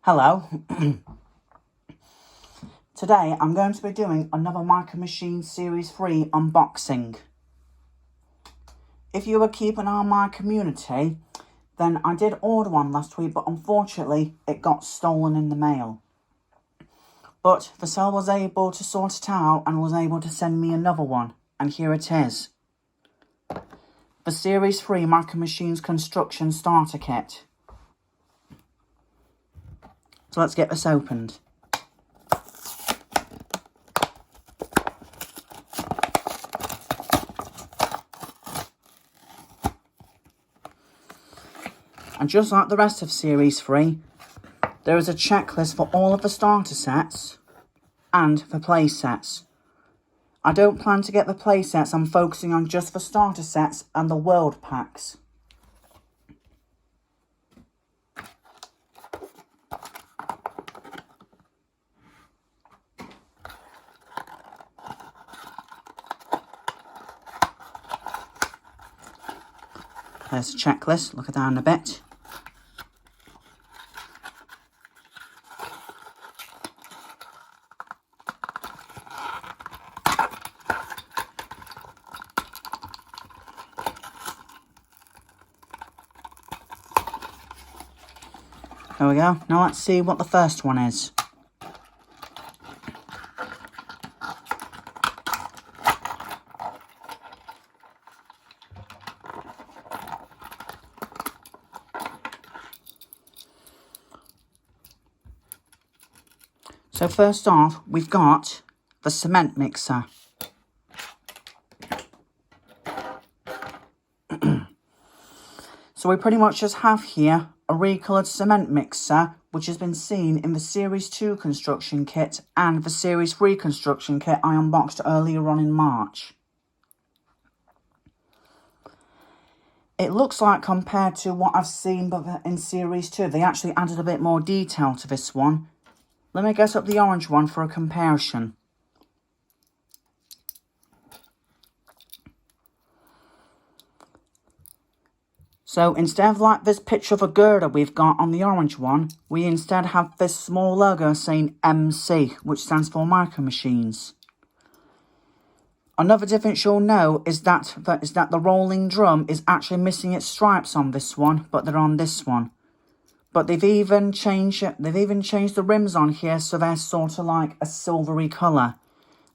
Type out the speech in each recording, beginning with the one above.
Hello. Today I'm going to be doing another Micro Machine Series 3 unboxing. If you were keeping an eye on my community, then I did order one last week, but unfortunately it got stolen in the mail. But the seller was able to sort it out and was able to send me another one, and here it is. The Series 3 Micro Machines Construction Starter Kit. So let's get this opened. And just like the rest of Series 3, there is a checklist for all of the starter sets and the play sets. I don't plan to get the play sets, I'm focusing on just the starter sets and the world packs. There's a checklist, look at that in a bit. There we go. Now let's see what the first one is. So first off, we've got the cement mixer. So we pretty much just have here a recoloured cement mixer, which has been seen in the Series 2 construction kit and the Series 3 construction kit I unboxed earlier on in March. It looks like, compared to what I've seen in Series 2, they actually added a bit more detail to this one. Let me get up the orange one for a comparison. So instead of like this picture of a girder we've got on the orange one, we instead have this small logo saying MC, which stands for Micro Machines. Another difference you'll know is that the rolling drum is actually missing its stripes on this one, but they're on this one. But they've even changed the rims on here, so they're sort of like a silvery colour.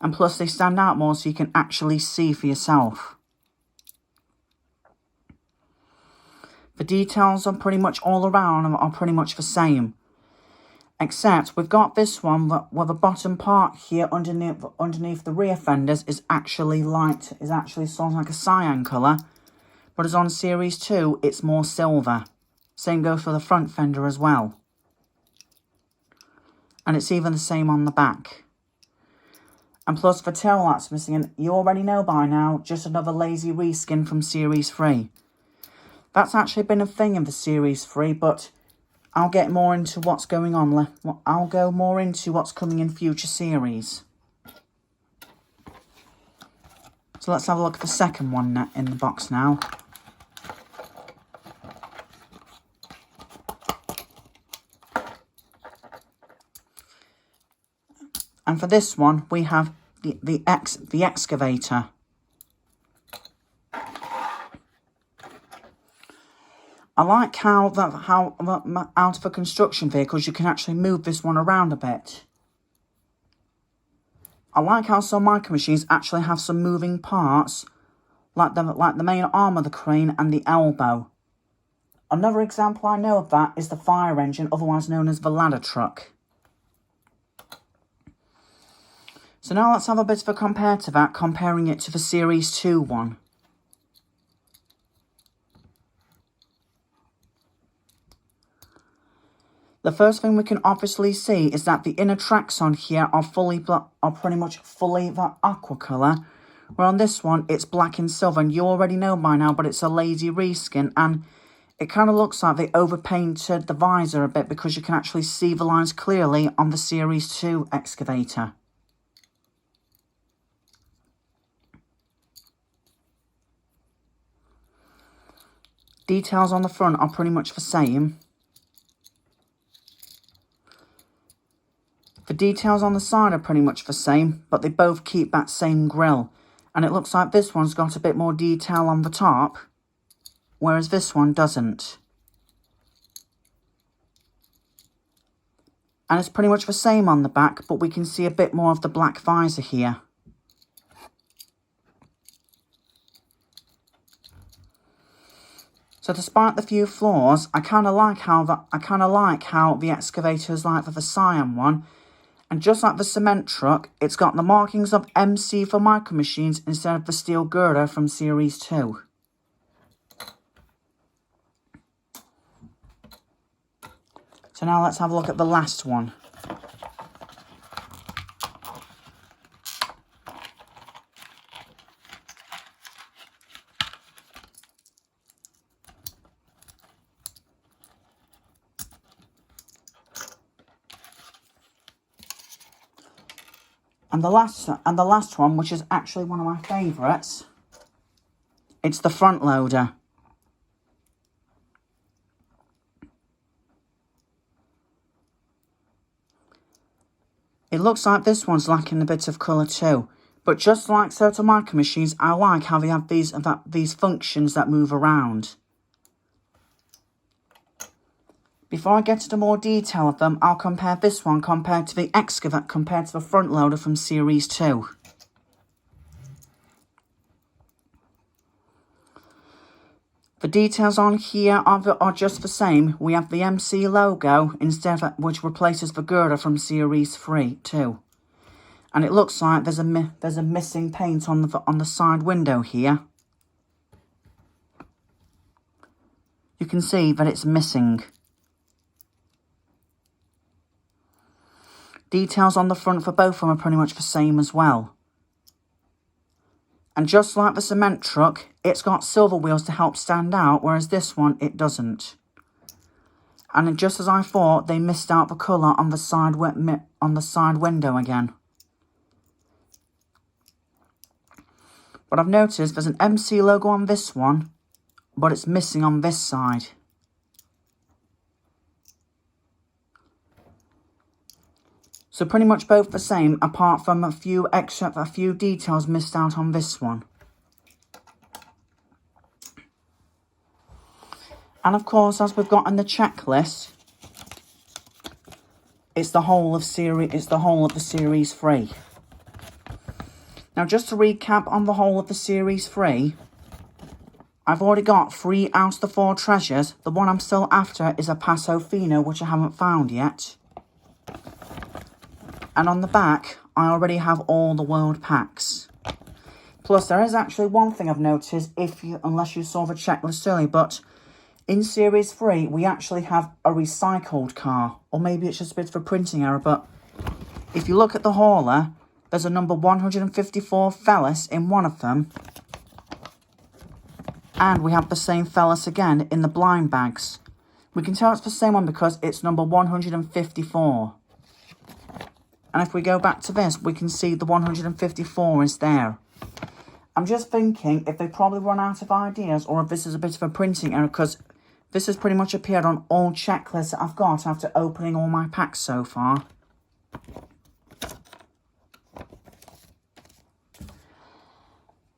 And plus they stand out more so you can actually see for yourself. The details are pretty much all around and are pretty much the same. Except we've got this one where the bottom part here underneath the rear fenders is actually sort of like a cyan colour. But as on Series 2, it's more silver. Same goes for the front fender as well. And it's even the same on the back. And plus the tail lights missing, and you already know by now, just another lazy reskin from Series 3. That's actually been a thing in the Series 3, but I'll get more into what's going on. I'll go more into what's coming in future series. So let's have a look at the second one in the box now. And for this one, we have the excavator. I like how out of the construction vehicles you can actually move this one around a bit. I like how some Micro Machines actually have some moving parts, like the main arm of the crane and the elbow. Another example I know of that is the fire engine, otherwise known as the ladder truck. So now let's have a bit of a compare to that, comparing it to the Series 2 one. The first thing we can obviously see is that the inner tracks on here are pretty much fully the aqua colour, where on this one it's black and silver, and you already know by now, but it's a lazy reskin, and it kind of looks like they overpainted the visor a bit because you can actually see the lines clearly on the Series 2 excavator. Details on the front are pretty much the same. The details on the side are pretty much the same, but they both keep that same grille. And it looks like this one's got a bit more detail on the top, whereas this one doesn't. And it's pretty much the same on the back, but we can see a bit more of the black visor here. So despite the few flaws, I kind of like how the excavator is like for the Cyan one. And just like the cement truck, it's got the markings of MC for Micro Machines instead of the steel girder from Series 2. So now let's have a look at the last one. And the last one, which is actually one of my favourites, it's the front loader. It looks like this one's lacking a bit of colour too, but just like certain Micro Machines, I like how they have these functions that move around. Before I get to the more detail of them, I'll compare this one compared to the excavator compared to the front loader from Series 2. The details on here are just the same. We have the MC logo instead of which replaces the girder from Series 3 too. And it looks like there's a missing paint on the side window here. You can see that it's missing. Details on the front for both of them are pretty much the same as well. And just like the cement truck, it's got silver wheels to help stand out, whereas this one, it doesn't. And just as I thought, they missed out the colour on the side window again. But I've noticed there's an MC logo on this one, but it's missing on this side. So pretty much both the same, apart from a few details missed out on this one. And of course, as we've got in the checklist, it's the whole of the Series 3. Now, just to recap on the whole of the Series 3, I've already got 3 out of the 4 treasures. The one I'm still after is a Paso Fino, which I haven't found yet. And on the back, I already have all the world packs. Plus, there is actually one thing I've noticed, unless you saw the checklist earlier, but in Series 3, we actually have a recycled car. Or maybe it's just a bit of a printing error, but if you look at the hauler, there's a number 154 Fellas in one of them. And we have the same Fellas again in the blind bags. We can tell it's the same one because it's number 154. And if we go back to this, we can see the 154 is there. I'm just thinking if they probably run out of ideas or if this is a bit of a printing error, because this has pretty much appeared on all checklists that I've got after opening all my packs so far.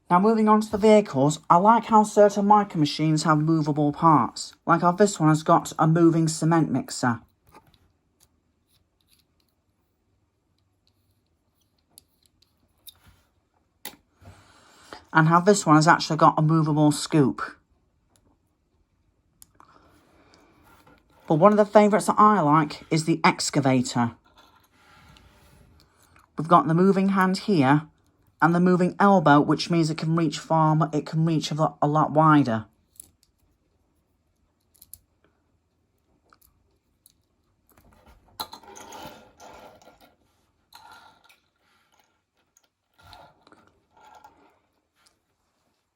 Now moving on to the vehicles, I like how certain Micro Machines have movable parts. Like how this one has got a moving cement mixer. And how this one has actually got a movable scoop. But one of the favourites that I like is the excavator. We've got the moving hand here and the moving elbow, which means it can reach a lot wider.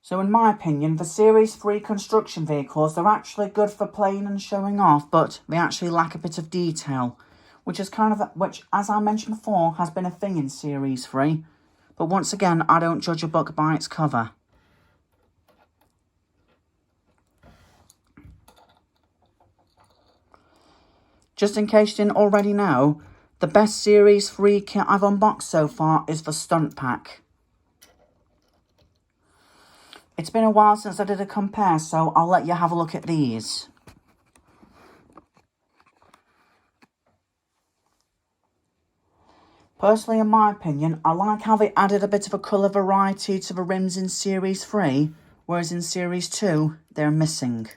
So in my opinion, the Series 3 construction vehicles, they're actually good for playing and showing off, but they actually lack a bit of detail, which, as I mentioned before, has been a thing in Series 3. But once again, I don't judge a book by its cover. Just in case you didn't already know, The best Series 3 kit I've unboxed so far is the Stunt Pack. It's been a while since I did a compare, so I'll let you have a look at these. Personally, in my opinion, I like how they added a bit of a colour variety to the rims in Series 3, whereas in Series 2, they're missing.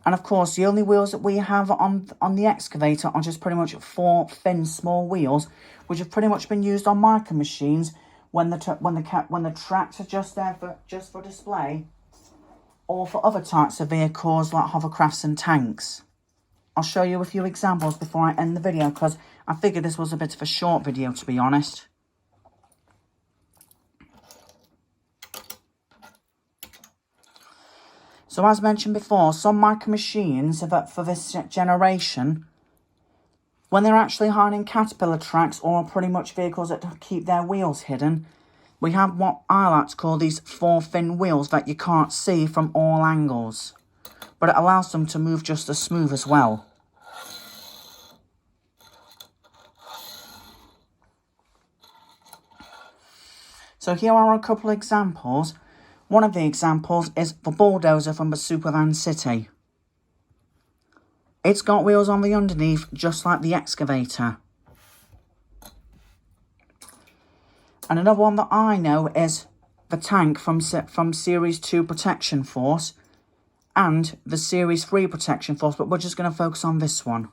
And of course, the only wheels that we have on the excavator are just pretty much 4 thin, small wheels, which have pretty much been used on micro machines when the tracks are just there for display, or for other types of vehicles like hovercrafts and tanks. I'll show you a few examples before I end the video, because I figured this was a bit of a short video, to be honest. So as mentioned before, some micro machines for this generation, when they're actually hiding Caterpillar tracks or pretty much vehicles that keep their wheels hidden, we have what I like to call these 4 thin wheels that you can't see from all angles. But it allows them to move just as smooth as well. So here are a couple of examples. One of the examples is the bulldozer from the Supervan City. It's got wheels on the underneath, just like the excavator. And another one that I know is the tank from Series 2 Protection Force and the Series 3 Protection Force, but we're just going to focus on this one.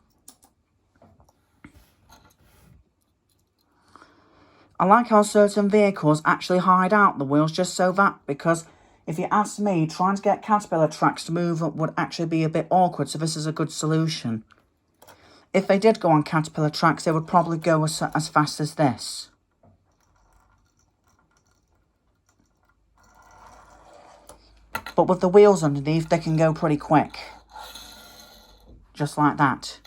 I like how certain vehicles actually hide out the wheels just so that, because if you ask me, trying to get Caterpillar tracks to move would actually be a bit awkward, so this is a good solution. If they did go on Caterpillar tracks, they would probably go as fast as this. But with the wheels underneath, they can go pretty quick. Just like that.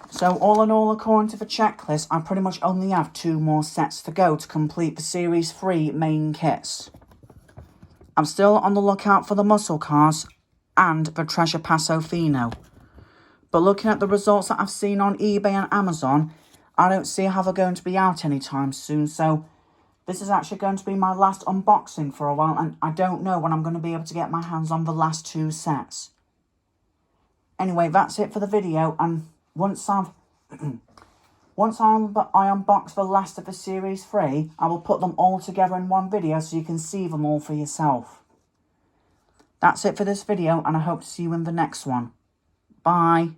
So all in all, according to the checklist, I pretty much only have 2 more sets to go to complete the Series 3 main kits. I'm still on the lookout for the muscle cars and the Treasure Paso Fino. But looking at the results that I've seen on eBay and Amazon, I don't see how they're going to be out anytime soon. So this is actually going to be my last unboxing for a while, and I don't know when I'm going to be able to get my hands on the last 2 sets. Anyway, that's it for the video, and once I unbox the last of the Series 3, I will put them all together in one video so you can see them all for yourself. That's it for this video, and I hope to see you in the next one. Bye.